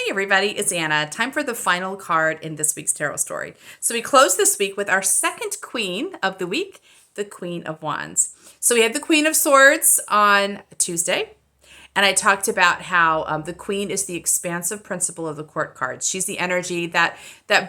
everybody, it's Anna. Time for the final card in this week's tarot story. So we close this week with our second queen of the week, the Queen of Wands. So we had the Queen of Swords on Tuesday, and I talked about how the Queen is the expansive principle of the court cards. She's the energy that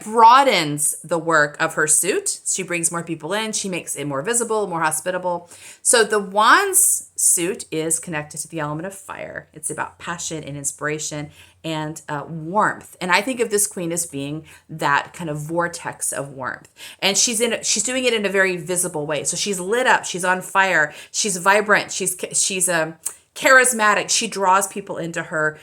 broadens the work of her suit. She brings more people in. She makes it more visible, more hospitable. So the Wands suit is connected to the element of fire. It's about passion and inspiration and warmth. And I think of this queen as being that kind of vortex of warmth. And she's doing it in a very visible way. So she's lit up. She's on fire. She's vibrant. She's charismatic. She draws people into her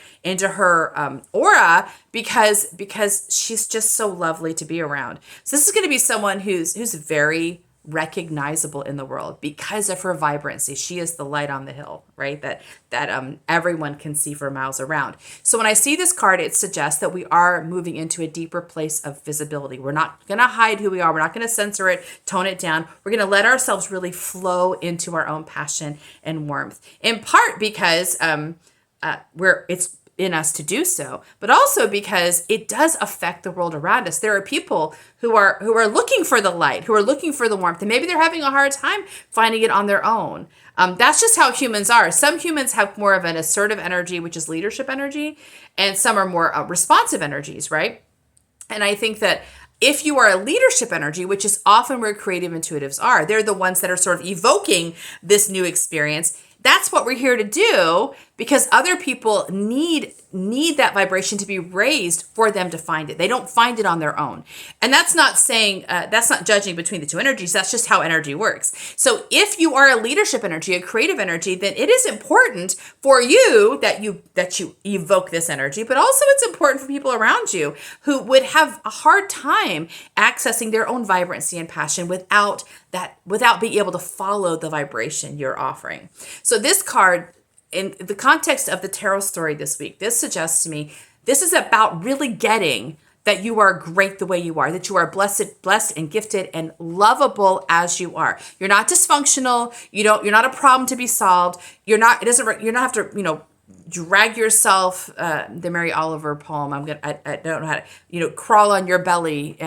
aura because she's just so lovely to be around. So this is going to be someone who's very recognizable in the world because of her vibrancy. She is the light on the hill, right? That everyone can see for miles around. So when I see this card, it suggests that we are moving into a deeper place of visibility. We're not going to hide who we are. We're not going to censor it, tone it down. We're going to let ourselves really flow into our own passion and warmth. In part because it's in us to do so, but also because it does affect the world around us. There are people who are looking for the light, who are looking for the warmth, and maybe they're having a hard time finding it on their own. That's just how humans are. Some humans have more of an assertive energy, which is leadership energy, and some are more responsive energies, right? And I think that if you are a leadership energy, which is often where creative intuitives are, they're the ones that are sort of evoking this new experience. That's what we're here to do because other people need that vibration to be raised for them to find it. They don't find it on their own. And that's not saying, that's not judging between the two energies. That's just how energy works. So if you are a leadership energy, a creative energy, then it is important for you that you evoke this energy, but also it's important for people around you who would have a hard time accessing their own vibrancy and passion without being able to follow the vibration you're offering. So this card, in the context of the tarot story this week, this suggests to me, this is about really getting that you are great the way you are, that you are blessed and gifted and lovable as you are. You're not dysfunctional. You're not a problem to be solved. You don't have to, drag yourself, the Mary Oliver poem. I don't know how to, crawl on your belly,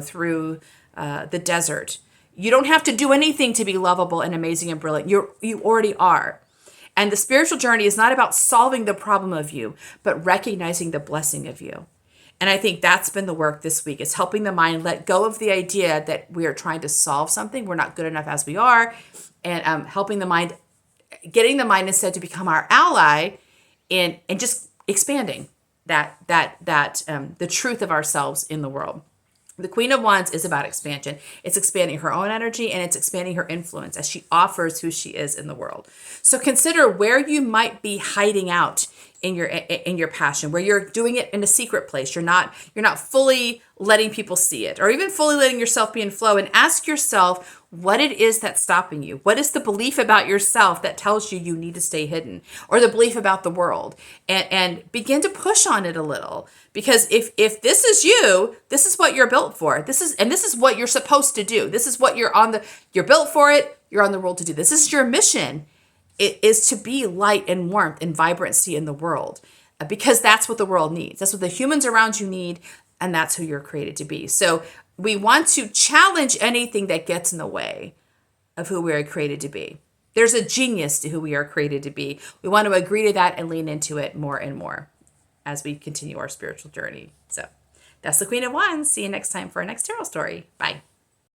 through the desert. You don't have to do anything to be lovable and amazing and brilliant. You already are. And the spiritual journey is not about solving the problem of you, but recognizing the blessing of you. And I think that's been the work this week, is helping the mind let go of the idea that we are trying to solve something. We're not good enough as we are. And helping the mind, getting the mind instead to become our ally and just expanding the truth of ourselves in the world. The Queen of Wands is about expansion. It's expanding her own energy and it's expanding her influence as she offers who she is in the world. So consider where you might be hiding out in your passion, where you're doing it in a secret place. You're not fully letting people see it, or even fully letting yourself be in flow, and ask yourself what it is that's stopping you. What is the belief about yourself that tells you you need to stay hidden, or the belief about the world, and begin to push on it a little. Because if this is you, this is what you're built for. This is what you're supposed to do. This is what you're built for it. You're on the world to do. This is your mission. It is to be light and warmth and vibrancy in the world, because that's what the world needs. That's what the humans around you need, and that's who you're created to be. So we want to challenge anything that gets in the way of who we are created to be. There's a genius to who we are created to be. We want to agree to that and lean into it more and more as we continue our spiritual journey. So that's the Queen of Wands. See you next time for our next tarot story. Bye.